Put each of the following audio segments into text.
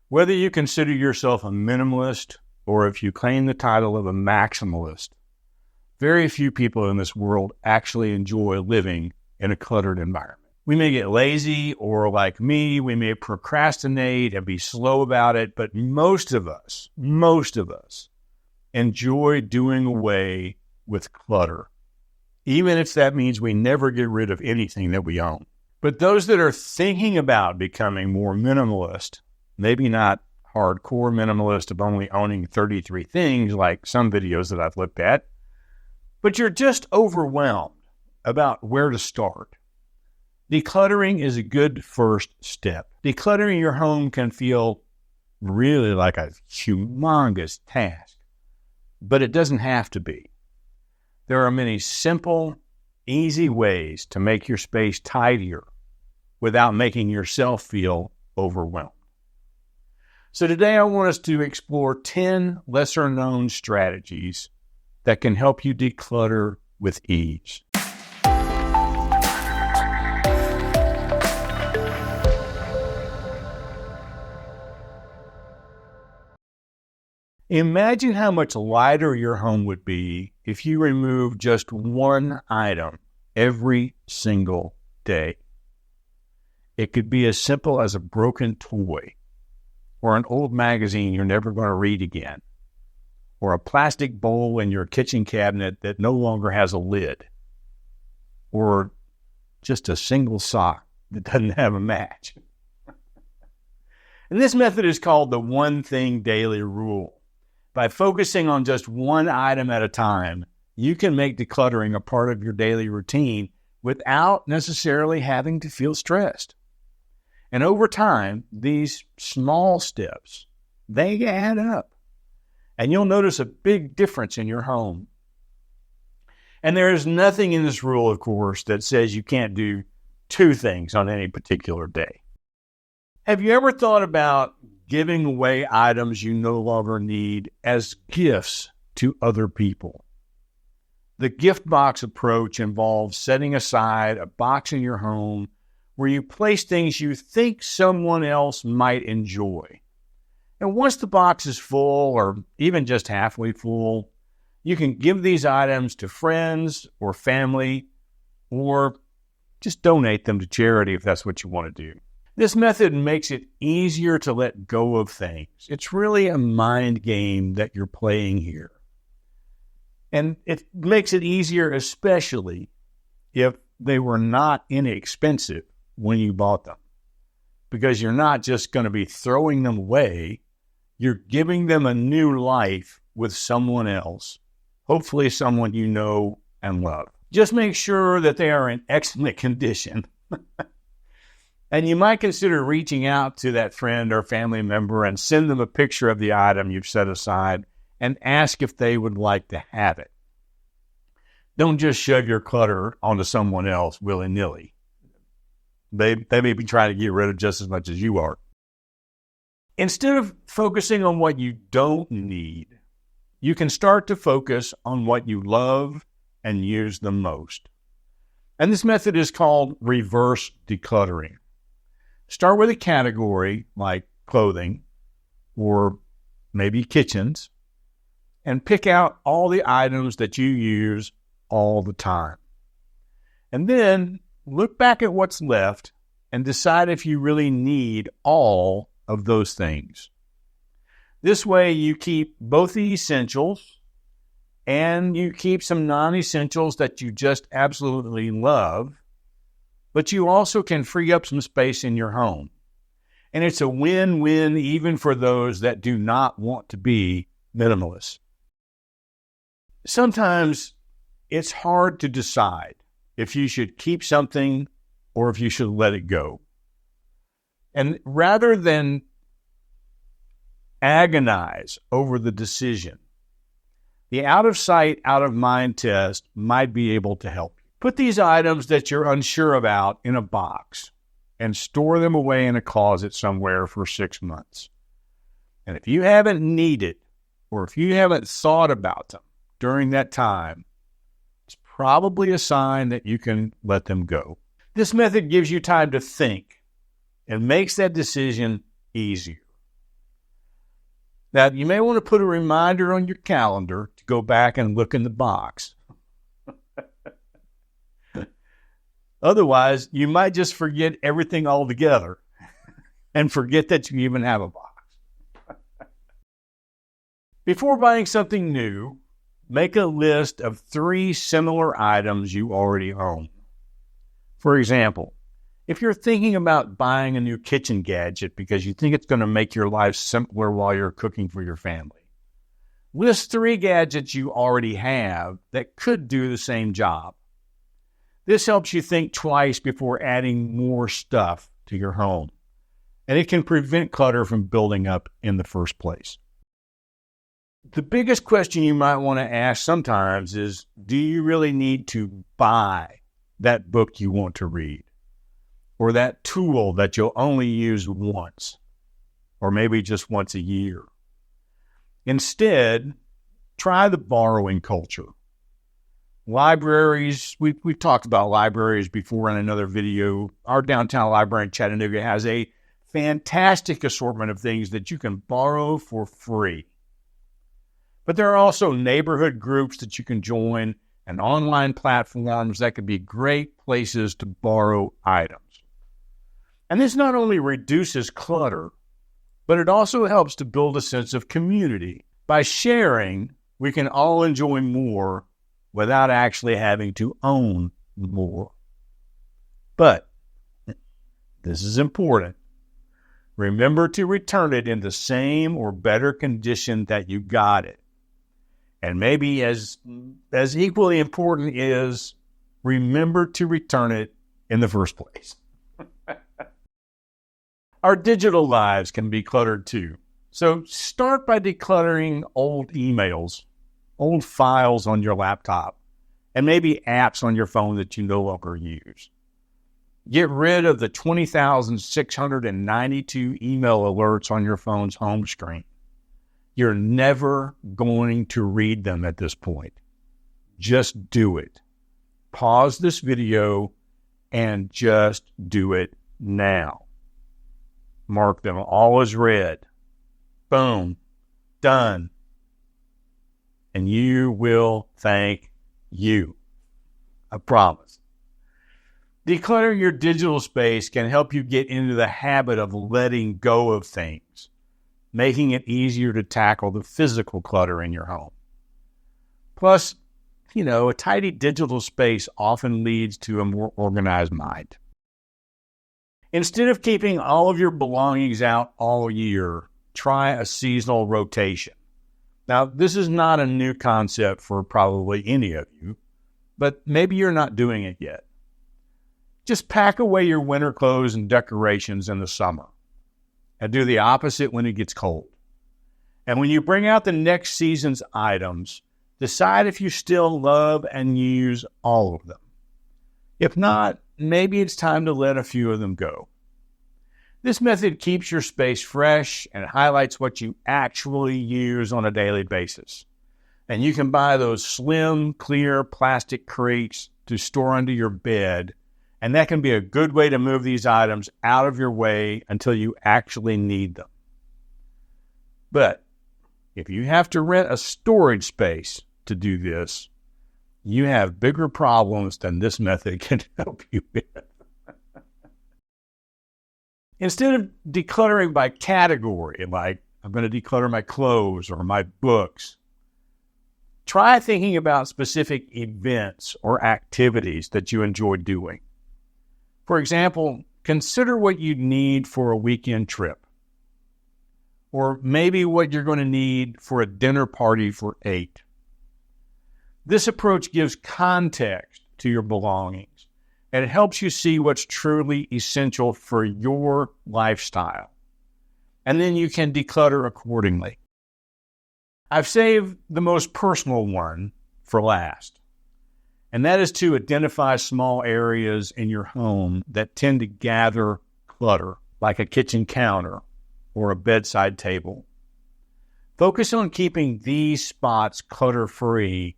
Whether you consider yourself a minimalist or if you claim the title of a maximalist, very few people in this world actually enjoy living in a cluttered environment. We may get lazy, or like me, we may procrastinate and be slow about it, but most of us enjoy doing away with clutter, even if that means we never get rid of anything that we own. But those that are thinking about becoming more minimalist, maybe not hardcore minimalist of only owning 33 things like some videos that I've looked at, but you're just overwhelmed about where to start. Decluttering is a good first step. Decluttering your home can feel really like a humongous task, but it doesn't have to be. There are many simple, easy ways to make your space tidier without making yourself feel overwhelmed. So today I want us to explore 10 lesser-known strategies that can help you declutter with ease. Imagine how much lighter your home would be if you removed just one item every single day. It could be as simple as a broken toy, or an old magazine you're never going to read again, or a plastic bowl in your kitchen cabinet that no longer has a lid, or just a single sock that doesn't have a match. And this method is called the one thing daily rule. By focusing on just one item at a time, you can make decluttering a part of your daily routine without necessarily having to feel stressed. And over time, these small steps, they add up. And you'll notice a big difference in your home. And there is nothing in this rule, of course, that says you can't do two things on any particular day. Have you ever thought about giving away items you no longer need as gifts to other people? The gift box approach involves setting aside a box in your home where you place things you think someone else might enjoy. And once the box is full, or even just halfway full, you can give these items to friends or family, or just donate them to charity if that's what you want to do. This method makes it easier to let go of things. It's really a mind game that you're playing here. And it makes it easier, especially if they were not inexpensive when you bought them, because you're not just going to be throwing them away. You're giving them a new life with someone else, hopefully someone you know and love. Just make sure that they are in excellent condition. And you might consider reaching out to that friend or family member and send them a picture of the item you've set aside and ask if they would like to have it. Don't just shove your clutter onto someone else willy-nilly. They may be trying to get rid of just as much as you are. Instead of focusing on what you don't need, you can start to focus on what you love and use the most. And this method is called reverse decluttering. Start with a category like clothing or maybe kitchens, and pick out all the items that you use all the time. And then look back at what's left and decide if you really need all of those things. This way you keep both the essentials and you keep some non-essentials that you just absolutely love, but you also can free up some space in your home. And it's a win-win even for those that do not want to be minimalists. Sometimes it's hard to decide if you should keep something or if you should let it go. And rather than agonize over the decision, the out of sight, out of mind test might be able to help you. Put these items that you're unsure about in a box and store them away in a closet somewhere for 6 months. And if you haven't needed, or if you haven't thought about them during that time, it's probably a sign that you can let them go. This method gives you time to think and makes that decision easier. Now, you may want to put a reminder on your calendar to go back and look in the box. Otherwise, you might just forget everything altogether and forget that you even have a box. Before buying something new, make a list of 3 similar items you already own. For example, if you're thinking about buying a new kitchen gadget because you think it's going to make your life simpler while you're cooking for your family, list 3 gadgets you already have that could do the same job. This helps you think twice before adding more stuff to your home, and it can prevent clutter from building up in the first place. The biggest question you might want to ask sometimes is, do you really need to buy that book you want to read? Or that tool that you'll only use once, or maybe just once a year? Instead, try the borrowing culture. Libraries, we've talked about libraries before in another video. Our downtown library in Chattanooga has a fantastic assortment of things that you can borrow for free. But there are also neighborhood groups that you can join and online platforms that could be great places to borrow items. And this not only reduces clutter, but it also helps to build a sense of community. By sharing, we can all enjoy more without actually having to own more. But this is important. Remember to return it in the same or better condition that you got it. And maybe as equally important is, remember to return it in the first place. Our digital lives can be cluttered too. So start by decluttering old emails, old files on your laptop, and maybe apps on your phone that you no longer use. Get rid of the 20,692 email alerts on your phone's home screen. You're never going to read them at this point. Just do it. Pause this video and just do it now. Mark them all as read. Boom. Done. And you will thank you. I promise. Decluttering your digital space can help you get into the habit of letting go of things, making it easier to tackle the physical clutter in your home. Plus, a tidy digital space often leads to a more organized mind. Instead of keeping all of your belongings out all year, try a seasonal rotation. Now, this is not a new concept for probably any of you, but maybe you're not doing it yet. Just pack away your winter clothes and decorations in the summer, and do the opposite when it gets cold. And when you bring out the next season's items, decide if you still love and use all of them. If not, maybe it's time to let a few of them go. This method keeps your space fresh and highlights what you actually use on a daily basis. And you can buy those slim, clear plastic crates to store under your bed, and that can be a good way to move these items out of your way until you actually need them. But if you have to rent a storage space to do this, you have bigger problems than this method can help you with. Instead of decluttering by category, like I'm going to declutter my clothes or my books, try thinking about specific events or activities that you enjoy doing. For example, consider what you need for a weekend trip, or maybe what you're going to need for a dinner party for 8. This approach gives context to your belongings, and it helps you see what's truly essential for your lifestyle. And then you can declutter accordingly. I've saved the most personal one for last, and that is to identify small areas in your home that tend to gather clutter, like a kitchen counter or a bedside table. Focus on keeping these spots clutter-free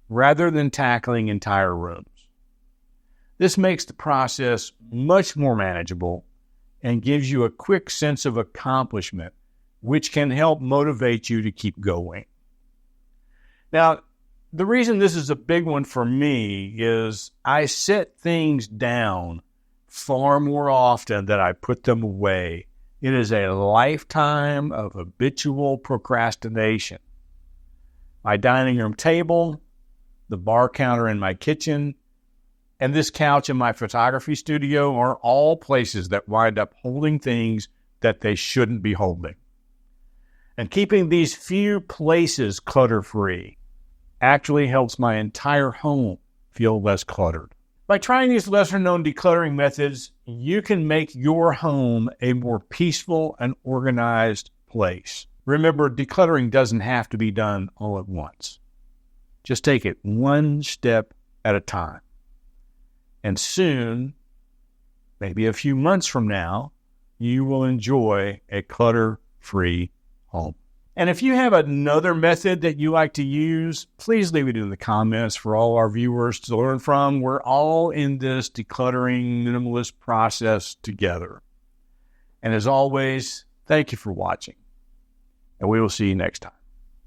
rather than tackling entire rooms. This makes the process much more manageable and gives you a quick sense of accomplishment which can help motivate you to keep going. Now, the reason this is a big one for me is I set things down far more often than I put them away. It is a lifetime of habitual procrastination. My dining room table, the bar counter in my kitchen, and this couch in my photography studio are all places that wind up holding things that they shouldn't be holding. And keeping these few places clutter-free actually helps my entire home feel less cluttered. By trying these lesser-known decluttering methods, you can make your home a more peaceful and organized place. Remember, decluttering doesn't have to be done all at once. Just take it one step at a time. And soon, maybe a few months from now, you will enjoy a clutter-free home. And if you have another method that you like to use, please leave it in the comments for all our viewers to learn from. We're all in this decluttering minimalist process together. And as always, thank you for watching. And we will see you next time.